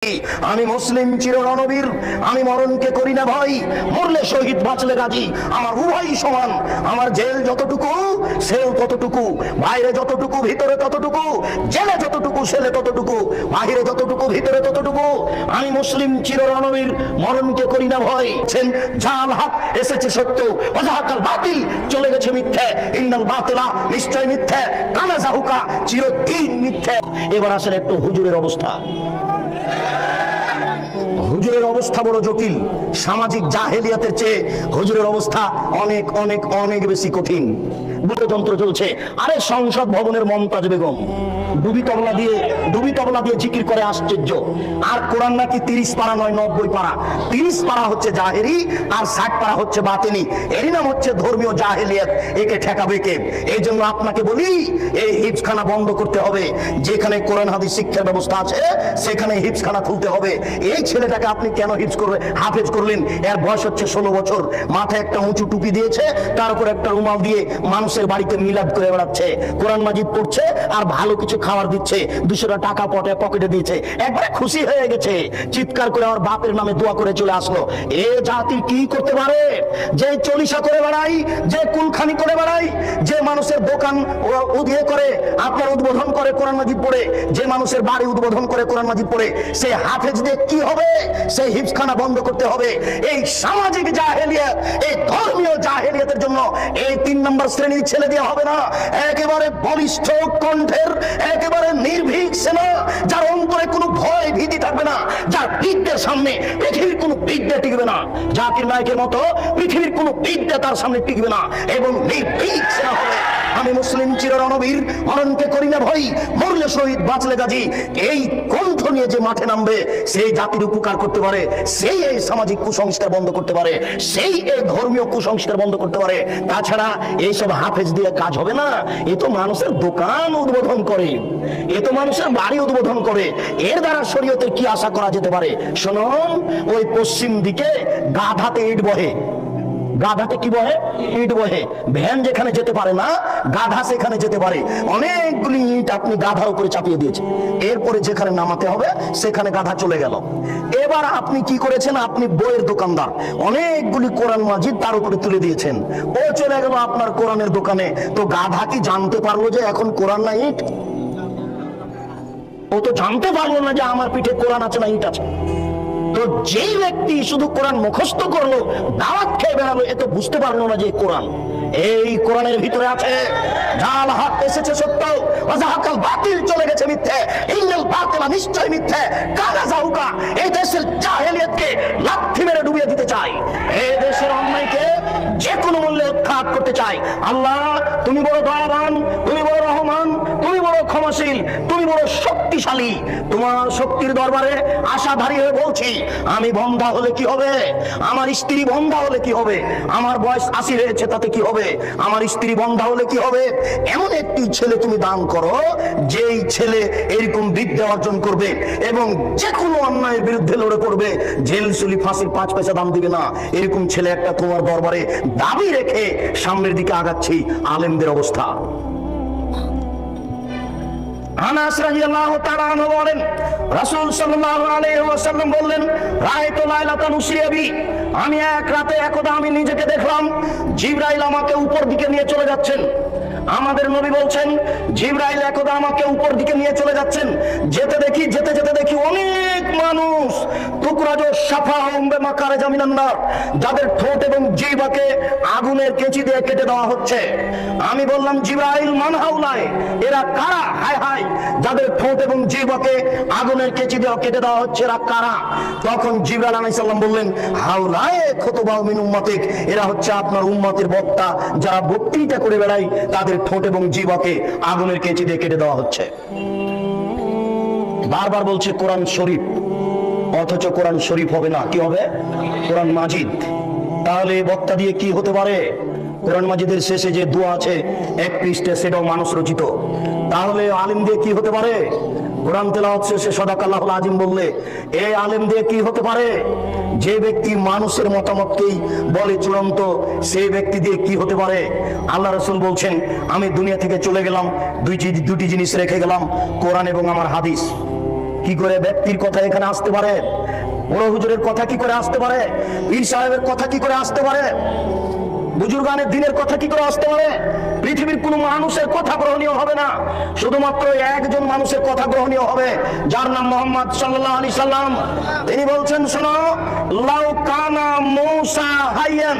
আমি মুসলিম চিররণবীর, আমি মরণকে করি না ভয়, মরলে শহীদ বাঁচলে গাজী, আমার উভয় সমান। আমার জেল যতটুকু সেল ততটুকু, বাইরে যতটুকু ভিতরে ততটুকু, জেলে যতটুকু সেলে ততটুকু, বাইরে যতটুকু ভিতরে ততটুকু। আমি মুসলিম চিররণবীর, মরণকে করি না ভয়। জাল হক এসেছে সত্য, ওয়াজাহাকাল বাতিল চলে গেছে মিথ্যে। ইন্নাল বাতিলা নিশ্চয় মিথ্যে, কানা জাহুকা চিরদিন মিথ্যে। এবার আসলে একটু হুজুরের অবস্থা। হুজুরের অবস্থা বড় জটিল। সামাজিক জাহেলিয়াতের চেয়ে হুজুরের অবস্থা অনেক অনেক অনেক বেশি কঠিন। যন্ত্র চলছে। আরে সংসদ ভবনের মমতাজ বেগম ডুবি তবলা দিয়ে জিকির করে আশ্চর্য। আর কোরআন নাকি 30 পারা নয় 90 পারা। 30 পারা হচ্ছে জাহেরি আর 60 পারা হচ্ছে বাতিনি। এরই নাম হচ্ছে ধর্মীয় জাহেলিয়াত। একে ঠেকাবে কে? এই জন্য আপনাকে বলি, এই হিফজখানা বন্ধ করতে হবে। যেখানে কোরআন হাদিস শিক্ষার ব্যবস্থা আছে সেখানে হিফজখানা খুলতে হবে। এই ছেলেটাকে আপনি কেন হাফেজ করলেন? এর বয়স হচ্ছে 16 বছর। মাথায় একটা উঁচু টুপি দিয়েছে, তার উপর একটা রুমাল দিয়ে মানুষের বাড়িতে মিলাদ করে বেড়াচ্ছে, কোরআন মাজিদ পড়ছে আর ভালো কিছু খাবার দিচ্ছে, 200 টাকা পকেটে দিয়েছে। একবারে খুশি হয়ে গেছে, চিৎকার করে আমার বাপের নামে দোয়া করে চলে আসলো। এ জাতি কি করতে পারে? যে চলিসা করে বেড়াই, যে কুলখানি করে বেড়াই, যে মানুষের দোকান উদিয়ে করে আপনার উদ্বোধন করে কোরআন মাজিদ পড়ে, যে মানুষের বাড়ি উদ্বোধন করে কোরআন মাজিদ পড়ে, সে হাফেজ দিয়ে কি হবে? সেই হিফজখানা বন্ধ করতে হবে। এই সামাজিক জাহেলিয়াত, এই ধর্মীয় জাহেলিয়াতের জন্য এই 3 নম্বর শ্রেণীর ছেলে দিয়ে হবে না। একেবারে বলিষ্ঠ কণ্ঠের, একেবারে নির্ভীক সেনা, যার অন্তরে কোনো ভয় ভীতি থাকবে না, যার বিদ্যের সামনে পৃথিবীর কোনো বিদ্যা টিকবে না, জাকির নায়কের মতো পৃথিবীর কোনো বিদ্যা তার সামনে টিকবে না, এবং নির্ভীক সেনা হবে। আমি মুসলিম চিররণবীর, মরণকে করি না ভয়, মরলে শহীদ বাঁচলে গাজী। এই কণ্ঠ নিয়ে যে মাঠে নামবে, সেই জাতির উপকার করতে পারে, সেই এই সামাজিক কুসংস্কার বন্ধ করতে পারে, সেই এই ধর্মীয় কুসংস্কার বন্ধ করতে পারে। তাছাড়া এইসব হাফেজ দিয়ে কাজ হবে না। এ তো মানুষের দোকান উদ্বোধন করে, এ তো মানুষের বাড়ি উদ্বোধন করে। এর দ্বারা শরীয়তের কি আশা করা যেতে পারে? শুনুন, ওই পশ্চিম দিকে গাধাতে ইট বহে। গাধাতে কি বহে? ইট বহে। ভ্যান যেখানে যেতে পারে না, গাধা সেখানে যেতে পারে। অনেকগুলি ইট আপনি গাধার উপরে চাপিয়ে দিয়েছেন, এরপরে যেখানে নামাতে হবে সেখানে গাধা চলে গেল। এবার আপনি কি করেছেন? আপনি বইয়ের দোকানদার, অনেকগুলি কোরআন মাজিদ তার উপরে তুলে দিয়েছেন, ও চলে গেল আপনার কোরআনের দোকানে। তো গাধা কি জানতে পারলো যে এখন কোরআন না ইট? ও তো জানতে পারলো না যে আমার পিঠে কোরআন আছে না ইট আছে। তো যেই ব্যক্তি শুধু কোরআন মুখস্থ করলো, দাওয়াত খেয়ে বেড়ালো, এ তো বুঝতে পারলো না যে কোরআন, এই কোরআনের ভিতরে আছে। জাল হক এসেছে সত্য, ওয়াজাহাকাল বাতিল চলে গেছে মিথ্যে। ইন্নাল বাতিলা নিশ্চয় মিথ্যে, কানা জাহুকা। এই দেশের জাহেলিয়াতকে লাথি মেরে ডুবিয়ে দিতে চাই, এই দেশের অন্যায়কে যে কোনো মূল্যে উৎখাত করতে চাই। আল্লাহ, তুমি বড় দয়াবান, তুমি বড় রহমান, তুমি বড় ক্ষমাশীল, তুমি বড় শক্তিশালী। তোমার শক্তির দরবারে আশাধারী হয়ে বলছি, আমি বন্ধা হলে কি হবে? আমার স্ত্রী বন্ধা হলে কি হবে? আমার বয়স 80 হয়েছে, তাতে কি হবে? আমার স্ত্রী বন্ধা হলে কি হবে? এমন একটি ছেলে তুমি দান করো, যেই ছেলে এরকম বিদ্যা অর্জন করবে এবং যে কোনো অন্যায়ের বিরুদ্ধে লড়ে পড়বে, জেল সুলি ফাঁসির 5 পয়সা দাম দিবে না। এরকম ছেলে একটা তোমার দরবারে দাবি রেখে সামনের দিকে আগাচ্ছি। আলেমদের অবস্থা। আনাস রাদিয়াল্লাহু তাআলা আনহু বলেন, রাসূল সাল্লাল্লাহু আলাইহি ওয়াসাল্লাম বললেন, রাআইতু লাইলাতান উসরিয়া বি, আমি এক রাতে একদা আমি নিজেকে দেখলাম জিবরাইল আমাকে উপর দিকে নিয়ে চলে যাচ্ছেন। আমাদের নবী বলছেন, জিবরাইল একদা আমাকে উপর দিকে নিয়ে চলে যাচ্ছেন। যেতে যেতে দেখি অনেক মানুষ, তুকরাজো সাফাহুম বিমাকারে জামিনান নার, যাদের ঠোঁট এবং জিহ্বাকে আগুনের কেচি দিয়ে কেটে দেওয়া হচ্ছে। আমি বললাম, জিবরাইল মান হাউলাই, এরা কারা? হায় হায়, যাদের ঠোঁট এবং জিহ্বাকে আগুনের কেচি দিয়ে কেটে দেওয়া হচ্ছে, এরা কারা? তখন জিবরাইল আলাইহিস সালাম বললেন, হাউলাই খুতুবাউ মিন উম্মাতিক, এরা হচ্ছে আপনার উম্মতের বক্তা, যারা বক্তৃতা করে বেড়ায়, তাদের ঠোঁট এবং জিহ্বাকে আগুনের কেচি দিয়ে কেটে দেওয়া হচ্ছে। বারবার বলছে কোরআন শরীফ, অথচ কোরআন শরীফ হবে না, কি হবে? কোরআন মাজিদ। তাহলে বক্তা দিয়ে কি হতে পারে? কোরআন মাজিদের শেষে যে দোয়া আছে 1 পৃষ্ঠা, সেটাও মানুষ রচিত। তাহলে আলিম দিয়ে কি হতে পারে? কোরআন তেলাওয়াত শেষে সাদাকাল্লাহুল আযীম বললে এই আলেম দিয়ে কি হতে পারে? যে ব্যক্তি মানুষের মতামতকেই বলে চূড়ান্ত, সেই ব্যক্তি দিয়ে কি হতে পারে? আল্লাহ রাসূল বলছেন, আমি দুনিয়া থেকে চলে গেলাম, দুটি জিনিস রেখে গেলাম, কোরআন এবং আমার হাদিস। কি করে ব্যক্তির কথা এখানে আসতে পারে? বড় হুজুরের কথা কি করে আসতে পারে? পীর সাহেবের কথা কি করে আসতে পারে? বুজুর্গানের দিনের কথা কি করে আসতে পারে? পৃথিবীর কোন মানুষের কথা গ্রহণীয় হবে না, শুধুমাত্র একজন মানুষের কথা গ্রহণীয় হবে, যার নাম মুহাম্মদ সাল্লাল্লাহু আলাইহি সাল্লাম। তিনি বলছেন, শোনো, লাউ কানা মূসা হাইয়ান,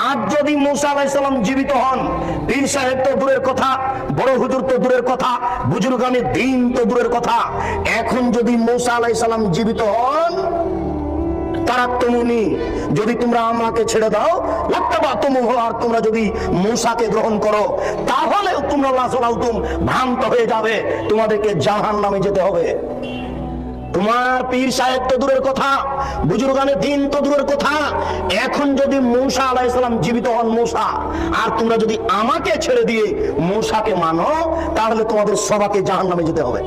আজ যদি মূসা আলাইহিস সালাম জীবিত হন, পীর সাহেব তো দূরের কথা, বড় হুজুর তো দূরের কথা, বুজুর্গানের দিন তো দূরের কথা, এখন যদি মূসা আলাইহিস সালাম জীবিত হন, তারাক্তুমুনি, যদি তোমরা আমাকে ছেড়ে দাও, লাত্তাবাতুমুহু, আর তোমরা যদি মূসাকে গ্রহণ করো, তাহলে তোমরা লাসলাউতুম, ভ্রান্ত হয়ে যাবে, তোমাদেরকে জাহান্নামে যেতে হবে। তোমার পীর সাহেব তো দূরের কথা, বুজুর্গানের দিন তো দূরের কথা, এখন যদি মূসা আলাইহিস সালাম জীবিত হন, মূসা, আর তোমরা যদি আমাকে ছেড়ে দিয়ে মূসাকে মানো, তাহলে তোমাদের সবাইকে জাহান্নামে যেতে হবে,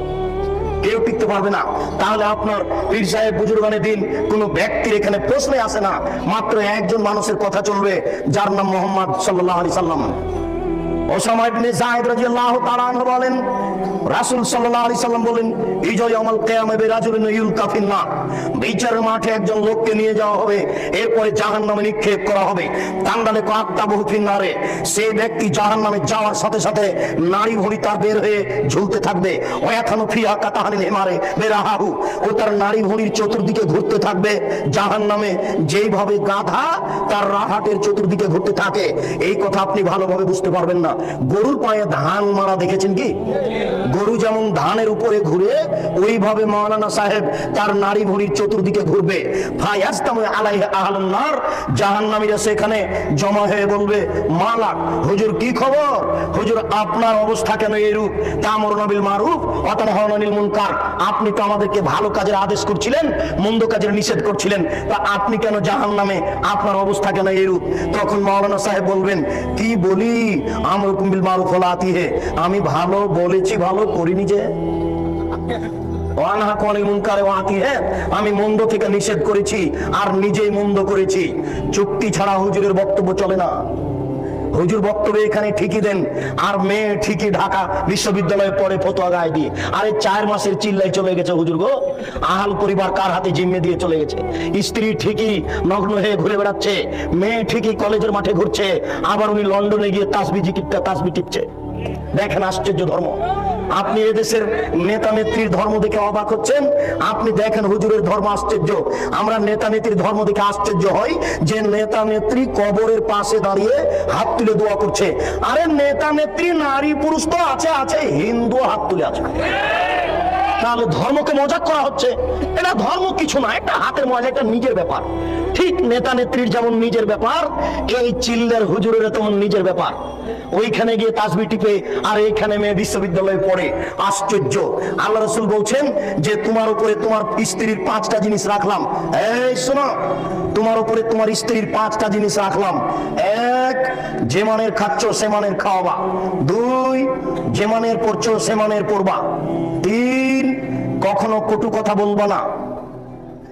কেউ টিকতে পারবে না। তাহলে আপনার পীর সাহেব, বুজুর্গানের দিন কোন ব্যক্তির এখানে প্রশ্নে আসে না, মাত্র একজন মানুষের কথা চলবে, যার নাম মুহাম্মদ সাল্লাল্লাহু আলাইহি সাল্লাম। ওসামা ইবনে যায়েদ রাদিয়াল্লাহু তাআলা আনহু বলেন, রাসূল সাল্লাল্লাহু আলাইহি সাল্লাম বলেন, ইজা ইয়াউমুল কিয়ামা বিরাজুলিন ইউলকা ফিন্নার, বিচারের মাঠে একজন লোককে নিয়ে যাওয়া হবে, এরপরে জাহান্নামে নিক্ষেপ করা হবে। তান্ডালে কাকতাবহু ফিন্নারে, সেই ব্যক্তি জাহান্নামে যাওয়ার সাথে সাথে নারী ভুঁড়ি তার বের হয়ে ঝুলতে থাকবে। ওয়াথানু ফিহা কাতাহানিল হিমারে বেরাহাহু, ও তার নারী ভুঁড়ির চতুর্দিকে ঘুরতে থাকবে জাহান্নামে, যেইভাবে গাধা তার রাহাটের চতুর্দিকে ঘুরতে থাকে। এই কথা আপনি ভালোভাবে বুঝতে পারবেন না। গরুর পায়ে ধান মারা দেখেছেন কি? গরু যেমন ধানের উপরে ঘুরে, ওইভাবে মাওলানা সাহেব তার নারী ভুঁড়ির চতুর্দিকে ঘুরবে। ফায়াস্তামু আলাইহি আহলুন নার, জাহান্নামীরা সেখানে জমা হয়ে বলবে, মালাক, হুজুর কি খবর? হুজুর আপনার অবস্থা কেন এরূপ? তা'মুরুনা বিল মারুফ ওয়া তানহাউনা আনিল মুনকার, আপনি তো আমাদেরকে ভালো কাজের আদেশ করছিলেন, মন্দ কাজের নিষেধ করছিলেন, তা আপনি কেন জাহান্নামে? আপনার অবস্থা কেন এরূপ? তখন মাওলানা সাহেব বলবেন, কি বলি, আমরুকুম বিল মারুফ ওয়া লা আতিহি, আমি ভালো বলেছি, ভালো করিনি যে। আমি মন্দ থেকে নিষেধ করেছি আর নিজেই মন্দ করেছি। চুক্তি ছাড়া হুজুরের বক্তব্য চলে না। হুজুর বক্তব্য এখানে ঠিকই দেন, আর মেয়ে ঠিকই ঢাকা বিশ্ববিদ্যালয়ে পড়ে ফতোয়া গায়ে দিয়ে। আরে 4 মাসের চিল্লাই চলে গেছে হুজুর গো, আহাল পরিবার কার হাতে জিম্মে দিয়ে চলে গেছে। স্ত্রী ঠিকই নগ্ন হয়ে ঘুরে বেড়াচ্ছে, মেয়ে ঠিকই কলেজের মাঠে ঘুরছে, আবার উনি লন্ডনে গিয়ে তাসবিহ টিপছে। দেখেন আশ্চর্য ধর্ম। আপনি এদেশের নেতা নেত্রীর ধর্ম দেখে অবাক হচ্ছেন, আপনি দেখেন হুজুরের ধর্ম আশ্চর্য। আমরা নেতা নেত্রীর ধর্ম দেখে আশ্চর্য হই যে নেতা নেত্রী কবরের পাশে দাঁড়িয়ে হাত তুলে দোয়া করছে। আরে নেতা নেত্রী নারী পুরুষ তো আছে, হিন্দু হাত তুলে আছে। তাহলে ধর্মকে মজাক করা হচ্ছে। এটা ধর্ম কিছু না, একটা হাতের ময়লা, এটা নিজের ব্যাপার। ঠিক নেতা নেত্রীর যেমন নিজের ব্যাপার, এই চিল্লার হুজুরের তেমন নিজের ব্যাপার। ওইখানে গিয়ে তাসবিহ টিপে, আর এইখানে মেয়ে বিশ্ববিদ্যালয়ে পড়ে। আশ্চর্য। আল্লাহ রাসূল বলছেন যে তোমার উপরে তোমার স্ত্রীর 5টা জিনিস রাখলাম। এই শোনো, তোমার উপরে তোমার স্ত্রীর 5টা জিনিস রাখলাম। 1, যে মানের খাচ্ছ সে মানের খাওয়াবা। 2, যে মানের পড়ছো সে মানের পড়বা। 3, কখনো কটু কথা বলবা না।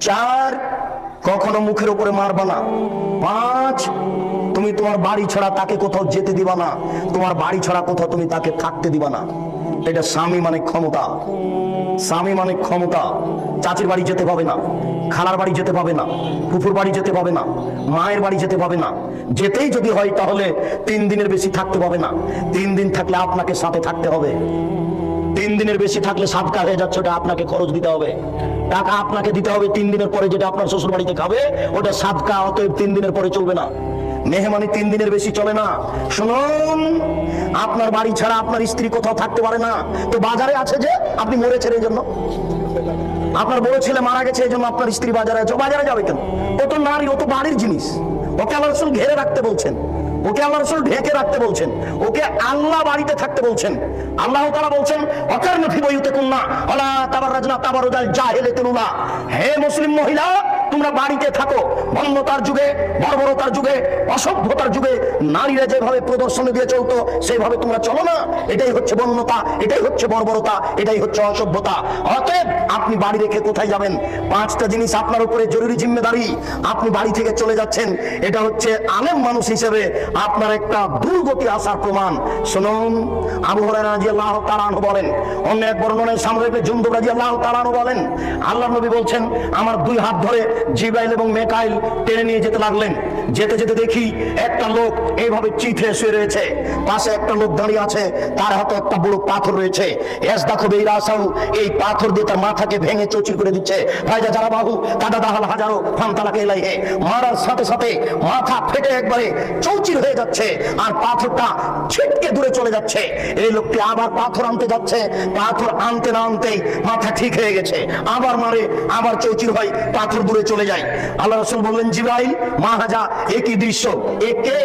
4, কখনো মুখের উপরে মারবা না। 5, তুমি তোমার বাড়ি ছাড়া তাকে কোথাও যেতে দিবা না, তোমার বাড়ি ছাড়া কোথাও তুমি তাকে থাকতে দিবা না। এটা স্বামী মানে ক্ষমতা। স্বামী মানে ক্ষমতা। চাচির বাড়ি যেতে পাবে না, খালার বাড়ি যেতে পাবে না, ফুফুর বাড়ি যেতে পাবে না, মায়ের বাড়ি যেতে পাবে না। যেতেই যদি হয় তাহলে 3 দিনের বেশি থাকতে পাবে না। 3 দিন থাকলে আপনাকে সাথে থাকতে হবে। 3 দিনের বেশি থাকলে সাদকা হয়ে যাচ্ছে, ওটা আপনাকে খরচ দিতে হবে, টাকা আপনাকে দিতে হবে। 3 দিনের পরে যেটা আপনার শ্বশুর বাড়িতে খাবে ওটা সাদকা, অতএব 3 দিনের পরে চলবে না। মেহমানি 3 দিনের বেশি চলে না। শুনুন, আপনার বাড়ি ছাড়া আপনার স্ত্রী কোথাও থাকতে পারে না। তো বাজারে আছে যে আপনি মরেছেন এই জন্য, আপনার বড় ছেলে মারা গেছে এই জন্য আপনার স্ত্রী বাজারে আছে। বাজারে যাবে কেন? ও তো নারী, ও তো বাড়ির জিনিস। ওকে আল্লাহ রাসূল ঘেরে রাখতে বলছেন, ওকে আল্লাহ রাসূল ঢেকে রাখতে বলছেন, ওকে আল্লাহ বাড়িতে থাকতে বলছেন। আল্লাহ তাআলা বলছেন, ওয়াকারনা ফি বুয়ুতিকুন্না ওয়ালা তাবাররাজনা তাবারুজাল জাহিলিয়াতিল উলা, হে মুসলিম মহিলা তোমরা বাড়িতে থাকো। বন্যতার যুগে, বর্বরতার যুগে, অসভ্যতার যুগে নারীরা যেভাবে প্রদর্শনী দিয়ে চলতো সেইভাবে তোমরা চলো না। এটাই হচ্ছে বন্যতা, এটাই হচ্ছে বর্বরতা, এটাই হচ্ছে অসভ্যতা। অতএব আপনি বাড়ি রেখে কোথায় যাবেন? 5টা জিনিস আপনার উপরে জরুরি জিম্মেদারি। আপনি বাড়ি থেকে চলে যাচ্ছেন, এটা হচ্ছে আলেম মানুষ হিসেবে আপনার একটা দুর্গতি আসার প্রমাণ। শুনুন, আবু হুরায়রা রাদিয়াল্লাহু তাআলা আনহু বলেন, অন্য এক বর্ণনায় সামরা ইবনে জুনদুব রাদিয়াল্লাহু তাআলা আনহু বলেন, আল্লাহর নবী বলছেন, আমার 2 হাত ধরে জিবরাইল এবং মিকাইল টেনে নিয়ে যেতে লাগলেন। যেতে যেতে দেখি একটা লোক এইভাবে চিঠে শুয়ে রয়েছে, পাশে একটা লোক দাঁড়িয়ে আছে, তার হাতে একটা বড় পাথর রয়েছে। দেখো বেইরাসাউ, এই পাথর দিয়ে তার মাথাকে ভেঙে চৌচির করে দিচ্ছে। ভাইজা যারা বাহু কাদা দাহাল হাজারো ফান্তালাকে এলাইহে, মারার সাথে সাথে মাথা ফেটে একবারে চৌচির হয়ে যাচ্ছে, আর পাথরটা ছিটকে দূরে চলে যাচ্ছে। এই লোকটি আবার পাথর আনতে যাচ্ছে, পাথর আনতে না আনতেই মাথা ঠিক হয়ে গেছে, আবার মারে, আবার চৌচির হয়, পাথর দূরে চলে যায়। আল্লাহ রাসূল বললেন, জিবরাইল মা হাজা, একই দৃশ্য, একে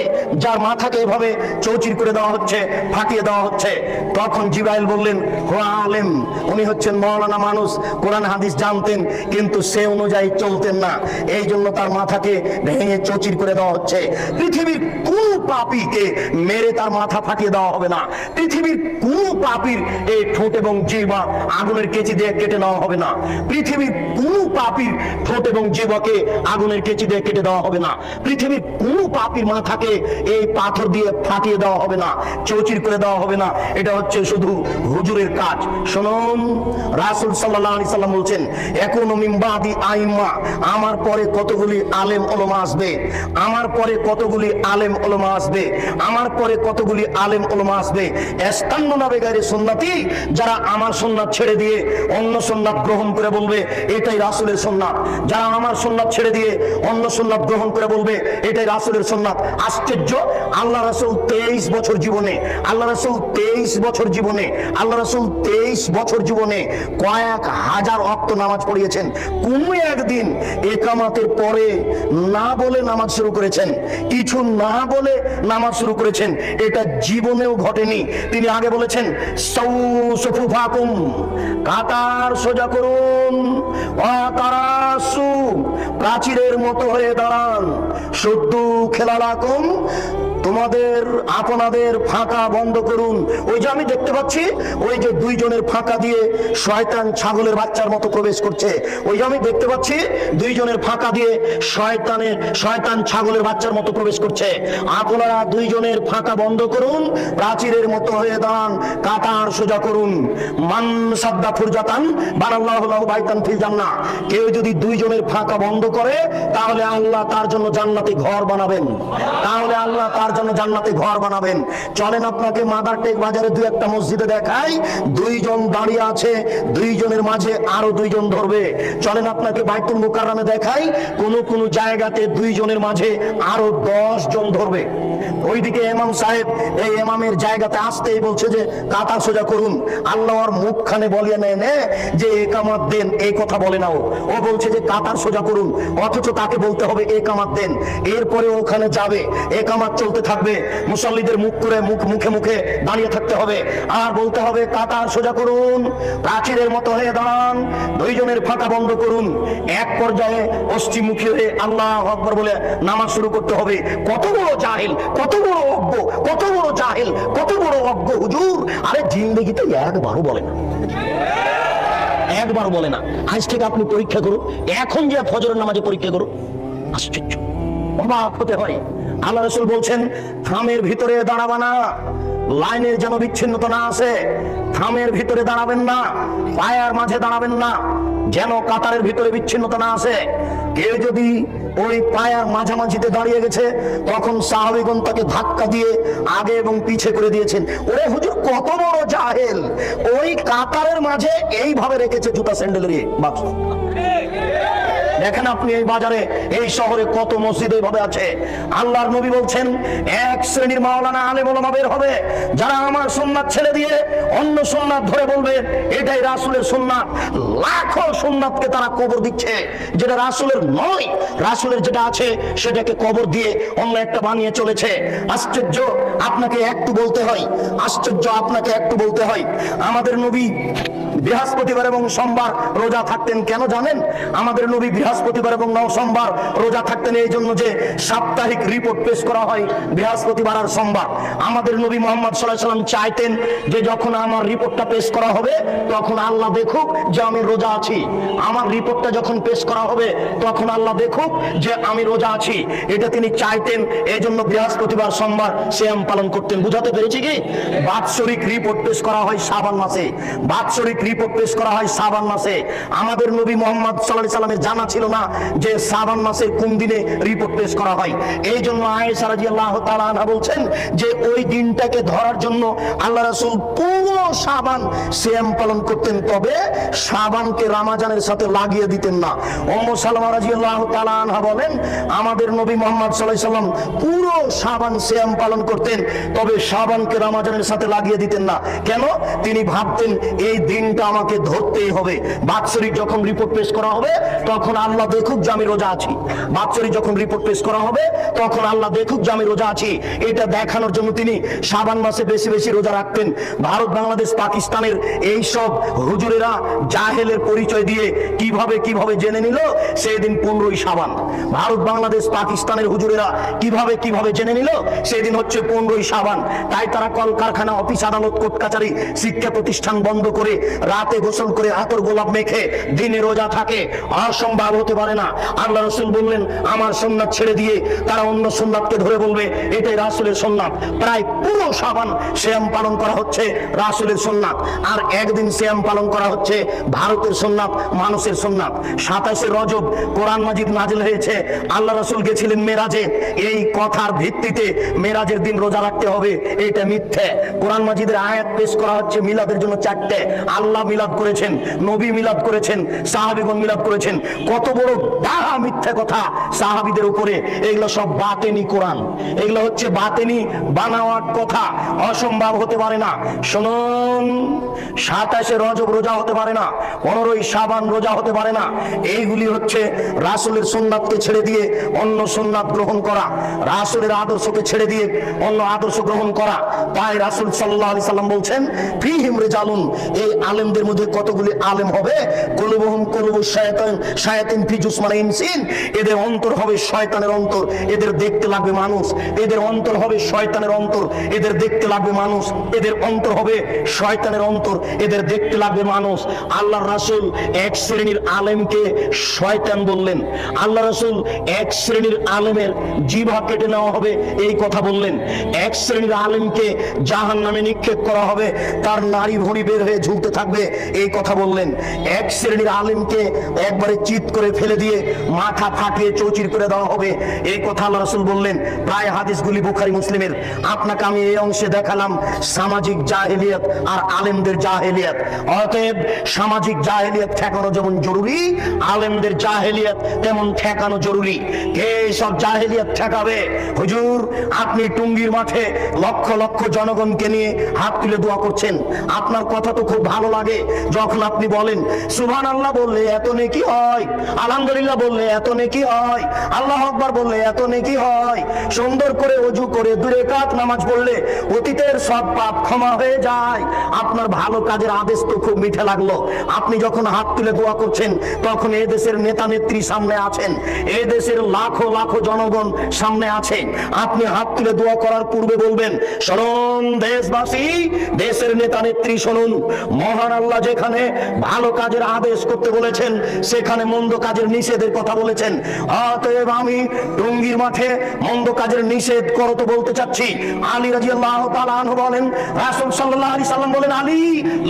যার মাথাকে এভাবে চৌচির করে দেওয়া হচ্ছে, ফাটিয়ে দেওয়া হচ্ছে। তখন জিবরাইল বললেন, হুয়া আলেম, উনি হচ্ছেন মাওলানা মানুষ, কোরআন হাদিস জানতেন, কিন্তু সে অনুযায়ী চলতেন না, এই জন্য তার মাথাকে ভেঙে চৌচির করে দেওয়া হচ্ছে। পৃথিবীর কোন পাপীকে মেরে তার মাথা ফাটিয়ে দেওয়া হবে না। পৃথিবীর কোন পাপীর এই ঠোঁট এবং জিহ্বা আগুনের কেচি দিয়ে কেটে নেওয়া হবে না। পৃথিবীর কোন পাপীর ঠোঁট এবং জিহ্বাকে আগুনের কেচি দিয়ে কেটে দেওয়া হবে না। পৃথিবীর কোন পাপীর মাথাকে এই পাথর দিয়ে ফাটিয়ে দেওয়া হবে না, চৌচির করে দেওয়া হবে না। এটা হচ্ছে শুধু হুজুরের কাজ। শুনুন, রাসূল সাল্লাল্লাহু আলাইহি সাল্লাম বলছেন, একুনু মিন বাদি আইম্মা, আমার পরে কতগুলি আলেম ওলামা আসবে, আমার পরে কতগুলি আলেম ওলামা আসবে, আমার পরে কতগুলি আলেম ওলামা আসবে, ইস্তান্নুনা বিগাইরি সুন্নতি, যারা আমার সুন্নাত ছেড়ে দিয়ে অন্য সুন্নাত গ্রহণ করে বলবে এটাই রাসূলের সুন্নাত। যারা আমার সুন্নাত ছেড়ে দিয়ে অন্য সুন্নাত গ্রহণ করে বলবে এটাই রাসূলের সুন্নাত। আশ্চর্য, আল্লাহ রাসূল 23 বছর জীবনে, আল্লাহ রাসূল 23 বছর জীবনে, আল্লাহ রাসূল 23 বছর জীবনে কয়েক হাজার ওয়াক্ত নামাজ পড়িয়েছেন। কোন একদিন ইকামতের পরে না বলে নামাজ শুরু করেছেন, কিছু না বলে নামাজ শুরু করেছেন, এটা জীবনেও ঘটেনি। তিনি আগে বলেছেন, সুফুফাকুম, কাতার সোজা করুন, ওয়াতারাসু, প্রাচীরের মতো হয়ে দাঁড়ান, শুদ্ধু খেলালাকুম, তোমাদের আপনাদের ফাঁকা বন্ধ করুন। ওই যে আমি দেখতে পাচ্ছি, ওই যে 2 জনের ফাঁকা দিয়ে শয়তান ছাগলের বাচ্চার মতো প্রবেশ করছে, ওই যে আমি দেখতে পাচ্ছি 2 জনের ফাঁকা দিয়ে শয়তান ছাগলের বাচ্চার মতো প্রবেশ করছে। আপনারা 2 জনের ফাঁকা বন্ধ করুন, প্রাচীরের মতো হয়ে দাঁড়ান, কাতার সোজা করুন। মান সাদ্দা ফুরজাতান বানাল্লাহু লাহু বাইতান ফিল জান্নাহ, কেউ যদি 2 জনের ফাঁকা বন্ধ করে তাহলে আল্লাহ তার জন্য জান্নাতে ঘর বানাবেন, তাহলে আল্লাহ তার জন্য জান্নাতে ঘর বানাবেন। চলেন আপনাকে মাদারটেক বাজারে 2-1টা মসজিদে দেখাই, 2 জন দাঁড়িয়ে আছে, 2 জনের মাঝে আরো 2 জন ধরবে। চলেন আপনাকে বাইতুল মুকাররমে দেখাই, কোন কোন জায়গাতে 2 জনের মাঝে আরো 10 জন ধরবে। ওইদিকে ইমাম সাহেব এই ইমামের জায়গাতে আসতেই বলছে যে কাতার সোজা করুন। আল্লাহর মুখখানে বলিয়ে নেয় যে একামত দেন, এই কথা বলে না, ও বলছে যে কাতার সোজা করুন, অথচ তাকে বলতে হবে একামত দেন। এরপরে ওখানে যাবে, একামত চলতে থাকবে, মুসল্লিদের মুখ করে মুখে মুখে দাঁড়িয়ে থাকতে হবে, আর বলতে হবে কাতার সোজা করুন, প্রাচীরের মতো হয়ে দাঁড়ান, 2 জনের ফাঁকা বন্ধ করুন। এক পর্যায়ে পশ্চিমমুখী হয়ে আল্লাহু আকবার বলে নামাজ শুরু করতে হবে। কত বড় জাহিল, কত বড় অজ্ঞ, কত বড় জাহিল, কত বড় অজ্ঞ হুজুর! আরে জিন্দেগিতে একবারও বলে না, একবারও বলে না। আজ থেকে আপনি পরীক্ষা করুন, এখন যে ফজরের নামাজে পরীক্ষা করুন, আশ্চর্য, অবাক হতে হয়। আল্লাহ রাসূল বলছেন, থামের ভিতরে দাঁড়াবা না, লাইনের যেন বিচ্ছিন্নতা না আসে, থামের ভিতরে দাঁড়াবেন না, পায়ার মাঝে দাঁড়াবেন না, যেন কাতারের ভিতরে বিচ্ছিন্নতা না আসে। কেউ যদি ওই পায়ার মাঝামাঝিতে দাঁড়িয়ে গেছে, তখন সাহাবীগণ তাকে ধাক্কা দিয়ে আগে এবং পিছে করে দিয়েছেন। ওরে হুজুর, কত বড় জাহেল! ওই কাতারের মাঝে এইভাবে রেখেছে জুতা স্যান্ডেলের বাক্স। দেখেন আপনি এই বাজারে, এই শহরে কত মসজিদ এইভাবে আছে। আল্লাহর নবী বলছেন, এক শ্রেণীর মাওলানা আলেম ওলামা বের হবে, যারা আমার সুন্নাত ছেড়ে দিয়ে অন্য সুন্নাত ধরে বলবে এটাই রাসূলের সুন্নাত। লাখো সুন্নাতকে তারা কবর দিচ্ছে, যেটা রাসূলের নয়, রাসূলের যেটা আছে সেটাকে কবর দিয়ে অন্য একটা বানিয়ে চলেছে। আশ্চর্য, আপনাকে একটু বলতে হয়, আশ্চর্য, আপনাকে একটু বলতে হয়। আমাদের নবী বৃহস্পতিবার এবং সোমবার রোজা থাকতেন। কেন জানেন? আমাদের নবী বৃহস্পতিবার এবং সোমবার রোজা থাকতেন এই জন্য যে সাপ্তাহিক রিপোর্ট পেশ করা হয় বৃহস্পতিবার আর সোমবার। আমাদের নবী মুহাম্মদ সাল্লাল্লাহু আলাইহি ওয়াসাল্লাম চাইতেন যে যখন আমার রিপোর্টটা পেশ করা হবে তখন আল্লাহ দেখুক যে আমি রোজা আছি। আমার রিপোর্টটা যখন পেশ করা হবে তখন আল্লাহ দেখুক যে আমি রোজা আছি, এটা তিনি চাইতেন। এই জন্য বৃহস্পতিবার সোমবার সিয়াম পালন করতেন। বুঝাতে পেরেছি কি? বাৎসরিক রিপোর্ট পেশ করা হয় শাবান মাসে, বাৎসরিক রিপোর্ট পেশ করা হয় শাবান মাসে। আমাদের নবী মুহাম্মদ সাল্লাল্লাহু আলাইহি ওয়াসাল্লামের জানা ছিল না যে শাবান মাসের কোন দিনে রিপোর্ট পেশ করা হয়। এই জন্য আয়েশা রাদিয়াল্লাহু তাআলা আনহা বলছেন যে ওই দিনটাকে ধরার জন্য আল্লাহ রাসূল পুরো শাবান সিয়াম পালন করতেন, তবে শাবানকে রমজানের সাথে লাগিয়ে দিতেন না। উম্মু সালামা রাদিয়াল্লাহু তাআলা আনহা বলেন আমাদের নবী মুহাম্মদ সাল্লাল্লাহু আলাইহি ওয়াসাল্লাম পুরো শাবান সিয়াম পালন করতেন, তবে শাবানকে রমজানের সাথে লাগিয়ে দিতেন না। কেন? তিনি ভাবতেন এই দিনটা আমাকে ধরতেই হবে। বাৎসরিক যখন রিপোর্ট পেশ করা হবে তখন আল্লাহ দেখুক যে আমি রোজা আছি। বাৎসরিক যখন রিপোর্ট পেশ করা হবে তখন আল্লাহ দেখুক যে আমি রোজা আছি, এটা দেখানোর জন্য তিনি শাবান মাসে বেশি বেশি রোজা রাখতেন। ভারত, বাংলাদেশ, পাকিস্তানের এই সব হুজুরেরা জাহেলের পরিচয় দিয়ে কিভাবে কিভাবে জেনে নিল সেদিন 15ই শাবান। ভারত, বাংলাদেশ, পাকিস্তানের হুজুরেরা কিভাবে কিভাবে জেনে নিল সেদিন হচ্ছে 15ই শাবান। তাই তারা কলকারখানা, অফিস, আদালত, কোর্ট কাচারি, শিক্ষা প্রতিষ্ঠান বন্ধ করে রাতে গোসল করে আতর গোলাপ মেখে দিনে রোজা থাকে। অসম্ভব হতে পারে না। আল্লাহ রাসূল বললেন আমার সুন্নাত ছেড়ে দিয়ে তারা অন্য সুন্নাতকে ধরে বলবে এটাই রাসূলের সুন্নাত। প্রায় পুরো শাবান সিয়াম পালন করা হচ্ছে রাসূলের সুন্নাত, আর একদিন সিয়াম পালন করা হচ্ছে ভারতের সুন্নাত, মানুষের সুন্নাত। 27শে রজব কোরআন মাজিদ নাজিল হয়েছে, আল্লাহ রাসূল গেছিলেন মেরাজে। এই কথার ভিত্তিতে মেরাজের দিন রোজা রাখতে হবে এটা মিথ্যে। কোরআন মাজিদের আয়াত পেশ করা হচ্ছে মিলাদের জন্য 4টে। আল্লাহ মিলাদ করেছেন, নবী মিলাদ করেছেন, সাহাবীগণ মিলাদ করেছেন। কত বড় ডাহা মিথ্যে কথা সাহাবীদের উপরে। এগুলো সব বাতেনি কোরআন, এগুলো হচ্ছে বাতেনি বানাওয়াট কথা। অসম্ভব হতে পারে না। শুনুন, 27শে রজব রোজা হতে পারে না, 15ই শাবান রোজা হতে পারে না। এইগুলি হচ্ছে রাসূলের সুন্নাতকে ছেড়ে দিয়ে অন্য সুন্নাত গ্রহণ করা, রাসূলের আদর্শকে ছেড়ে দিয়ে অন্য আদর্শ গ্রহণ করা। তাই রাসূল সাল্লাল্লাহু আলাইহি সাল্লাম বলছেন ফীহিম রিজালুন, এই আলেমদের মধ্যে কতগুলি আলেম হবে কুলুবুহুম কুলুবুশ শায়াতিন, শায়াতিন ফি জুসমান ইনসিন, এদের অন্তর হবে শয়তানের অন্তর, এদের দেখতে লাগবে মানুষ। এদের অন্তর হবে শয়তানের অন্তর, এদের দেখতে লাগবে মানুষ। এদের অন্তর হবে শয়তানের অন্তর, এদের দেখতে লাগবে মানুষ। আল্লাহর রাসূল এক শ্রেণীর আলেমকে শয়তান বললেন। আল্লাহ রাসূল এক শ্রেণীর আলেমের জিহ্বা কেটে নেওয়া হবে এই কথা বললেন। এক শ্রেণীর আলেমকে জাহান্নামে নিক্ষেপ করা হবে, তার নাড়ি ভুঁড়ি বের হয়ে ঝুলতে থাকবে এই কথা বললেন। এক শ্রেণীর আলেমকে একবারে চিৎ করে ফেলে দিয়ে মাথা ফাটিয়ে চৌচির করে দেওয়া হবে এই কথা আল্লাহ রাসূল বললেন। প্রায় হাদিসগুলি বুখারী মুসলিমের। আপনাকে আমি এই অংশে দেখালাম সামাজিক জাহেলিয়াত আর আলেমদের জাহেলিয়াত। অতএব সামাজিক জাহেলিয়াত ঠেকানো যেমন জরুরি, আলেমদের জাহেলিয়াত তেমন ঠেকানো জরুরি। কে সব জাহেলিয়াত ঠেকাবে? হুজুর, আপনি টুঙ্গির মাঠে লক্ষ লক্ষ জনগণকে নিয়ে হাত তুলে দোয়া করছেন। আপনার কথা তো খুব ভালো লাগে যখন আপনি বলেন সুবহানাল্লাহ বললে এত নেকি হয়, আলহামদুলিল্লাহ বললে এত নেকি হয়, আল্লাহু আকবার বললে এত নেকি হয়, সুন্দর করে ওযু করে 2 রাকাত নামাজ পড়লে অতীতের সব পাপ ক্ষমা হয়ে যায়। আপনার ভালো কাজের আদেশ তো খুব মিঠে লাগলো। আপনি যখন হাত তুলে দোয়া করছেন তখন এই দেশের নেতা নেত্রী সামনে আছেন, এই দেশের লাখো লাখো জনগণ সামনে আছে। আপনি হাত তুলে দোয়া করার পূর্বে বলবেন শুনুন দেশবাসী, দেশের নেতা নেত্রী শুনুন, মহান আল্লাহ যেখানে ভালো কাজের আদেশ করতে বলেছেন সেখানে মন্দ কাজের নিষেধের কথা বলেছেন। অতএব আমি টুঙ্গির মাঠে মন্দ কাজের নিষেধ করো তো বলতে চাচ্ছি। আলী রাদিয়াল্লাহু তাআলা আনহু বলেন, রাসূল সাল্লাল্লাহু আলাইহি সাল্লাম বলেন আলী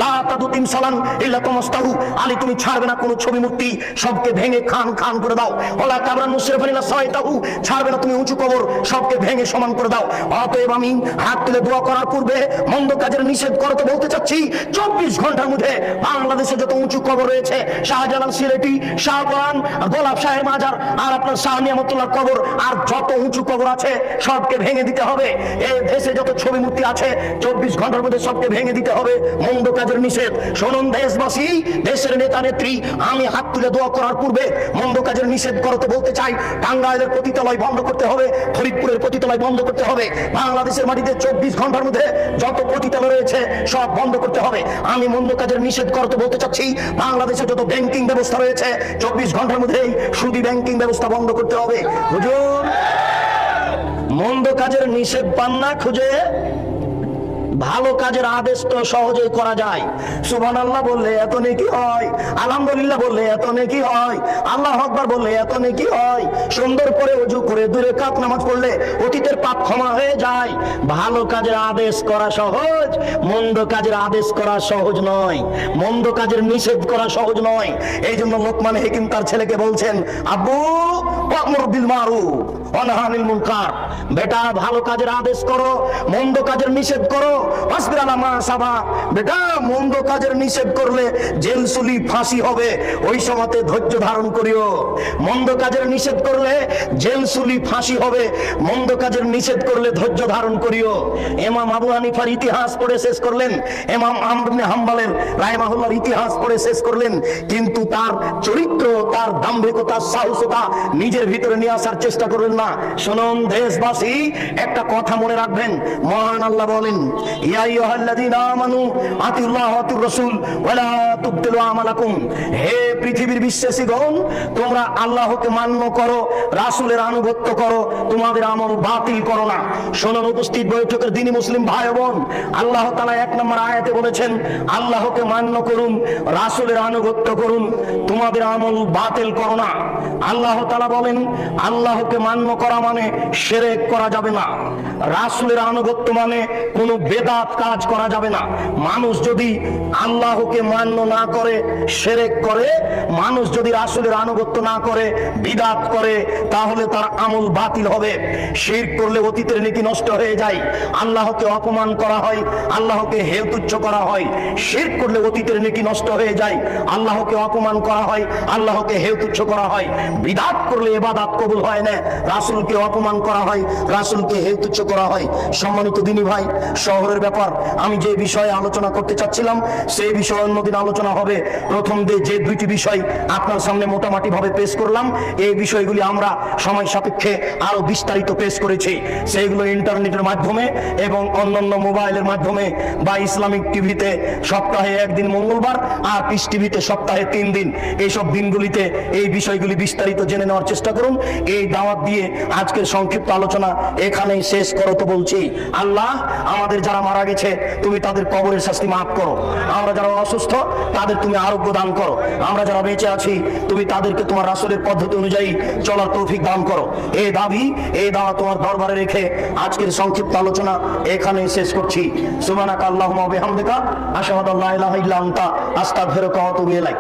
লা তাদুতিম সালান ইল্লা তামাস্তাহু, আলী তুমি ছাড়বে না কোনো ছবি মূর্তি, সবকে ভেঙে খান খান করে দাও। ওলা কাবরান মুশরিফান ইলা সাইতাহু, ছাড়বে না তুমি উঁচু কবর, সবকে ভেঙে সমান করে দাও। অতএব আমি হাত তুলে দোয়া করার পূর্বে মন্দ কাজের নিষেধ করো তো বলতে চাচ্ছি 24 ঘন্টার মধ্যে বাংলাদেশে যত উঁচু কবর রয়েছে, শাহজালাল সিলেটি, শাহপরান, গোলাপ শাহের মাজার আর আপনার শাহ নিয়ামতুল্লাহ কবর আর যত উঁচু কবর আছে সবকে ভেঙে দিতে হবে। এই দেশে যত ছবি মূর্তি আছে 24 ঘন্টার মধ্যে সবকে ভেঙে দিতে হবে। মন্দ কাজের নিষেধ শুনুন দেশবাসী, দেশের নেতা নেত্রী, আমি হাত তুলে দোয়া করার পূর্বে মন্দ কাজের নিষেধ করো তো বলতে চাই। টাঙ্গাইলের পতিতালয় বন্ধ করতে হবে, ফরিদপুরের পতিতালয় বন্ধ করতে হবে। বাংলাদেশের মাটিতে 24 ঘন্টার মধ্যে যত পতিতালয় রয়েছে সব বন্ধ করতে হবে। আমি মন্দ কাজের নিষেধ করতে বলতে চাচ্ছি, বাংলাদেশে যত ব্যাংকিং ব্যবস্থা রয়েছে 24 ঘন্টার মধ্যেই সুদী ব্যাংকিং ব্যবস্থা বন্ধ করতে হবে। হুজুর মন্দ কাজের নিষেধ পান না খুঁজে, ভালো কাজের আদেশ তো সহজেই করা যায়। সুবহানাল্লাহ বললে এত নেকি হয়, আলহামদুলিল্লাহ বললে এত নেকি হয়, আল্লাহু আকবার বললে এত নেকি হয়, সুন্দর করে ওযু করে 2 রাকাত নামাজ পড়লে অতীতের পাপ ক্ষমা হয়ে যায়। ভালো কাজের আদেশ করা সহজ, মন্দ কাজের আদেশ করা সহজ নয়, মন্দ কাজের নিষেধ করা সহজ নয়। এই জন্য লোকমান হাকিম তার ছেলেকে বলছেন, আব্বু ওয়া'মুর বিল মারুফ ওয়া নাহি আনিল মুনকার, বেটা ভালো কাজের আদেশ করো, মন্দ কাজের নিষেধ করো। বেটা মন্দ কাজের নিষেধ করলে জেল সুলি ফাঁসি হবে, ওই সময়তে ধৈর্য ধারণ করিও। মন্দ কাজের নিষেধ করলে জেল সুলি ফাঁসি হবে, মন্দ কাজের নিষেধ করলে ধৈর্য ধারণ করিও। ইমাম আবু হানিফার ইতিহাস পড়ে শেষ করলেন, ইমাম আহমদ ইবনে হাম্বলের রাহিমাহুল্লাহর ইতিহাস পড়ে শেষ করলেন, কিন্তু তার চরিত্র, তার দাম্ভিকতা, সাহসতা নিজের ভিতরে নিয়ে আসার চেষ্টা করলেন না। শুনুন দেশবাসী, একটা কথা মনে রাখবেন, মহান আল্লাহ বলেন, ইয়া আইয়ুহাল্লাযীনা আমানু আতিউল্লাহ ওয়া আতিউর রাসূল ওয়া লা তুবতিলু আমালাকুম, হে পৃথিবীর বিশ্বাসীগণ, তোমরা আল্লাহকে মান্য করো, রাসূলের আনুগত্য করো, তোমাদের আমল বাতিল করো না। শুনুন উপস্থিত বৈঠকের দিনী মুসলিম ভাই বোন, আল্লাহ তাআলা 1 নম্বর আয়াতে বলেছেন, আল্লাহকে মান্য করুন, রাসূলের আনুগত্য করুন, তোমাদের আমল বাতিল করো না। আল্লাহ তাআলা বলেন, আল্লাহকে মান্য করা মানে শিরক করা যাবে না, রাসূলের আনুগত্য মানে কোনো বেদাত কাজ করা যাবে না। মানুষ যদি আল্লাহকে মান্য না করে শিরক করে, মানুষ যদি রাসূলের আনুগত্য না করে বিদআত করে, তাহলে তার আমল বাতিল হবে। শিরক করলে অতীতের নেকি নষ্ট হয়ে যায়, আল্লাহকে অপমান করা হয়, আল্লাহকে হেয় তুচ্ছ করা হয়। শিরক করলে অতীতের নেকি নষ্ট হয়ে যায়, আল্লাহকে অপমান করা হয়, আল্লাহকে হেয় তুচ্ছ করা হয়। বিদআত করলে ইবাদত কবুল হয় না, রাসূলকে অপমান করা হয়, রাসূলকে হেয় তুচ্ছ করা হয়। সম্মানিত দিনী ভাই, শহরের ব্যাপার আমি যে বিষয়ে আলোচনা করতে চাচ্ছিলাম সেই বিষয়ে অন্যদিন আলোচনা হবে। প্রথম যে 2টি বিষয় আপনার সামনে মোটামুটি ভাবে পেশ করলাম, এই বিষয়গুলি আমরা সময় সাপেক্ষে আরো বিস্তারিত পেশ করেছি। সেইগুলো ইন্টারনেটের মাধ্যমে এবং অন্যান্য মোবাইলের মাধ্যমে বা ইসলামিক টিভিতে সপ্তাহে 1 দিন মঙ্গলবার আর পিস টিভিতে সপ্তাহে 3 দিন, এইসব দিনগুলিতে এই বিষয়গুলি বিস্তারিত জেনে নেওয়ার চেষ্টা করুন। এই দাওয়াত দিয়ে আজকের সংক্ষিপ্ত আলোচনা এখানেই শেষ করো তো বলছি। আল্লাহ আমাদের যারা মারা গেছে তুমি তাদের কবরের শাস্তি মাফ করো, আমরা যারা অসুস্থ তাদের তুমি আরোগ্য দান করো, আমরা যারা বেঁচে আছি তুমি তাদেরকে তোমার রাসূলের পদ্ধতি অনুযায়ী চলার তৌফিক দান করো। এই দাবি, এই দাওয়া তোমার দরবারে রেখে আজকের সংক্ষিপ্ত আলোচনা এখানেই শেষ করছি। সুবহানাকা আল্লাহুম্মা ওয়া বিহামদিকা আশহাদু আল্লা ইলাহা ইল্লা আনতা আস্তাগফিরুকা ওয়া আতুবু ইলাইক।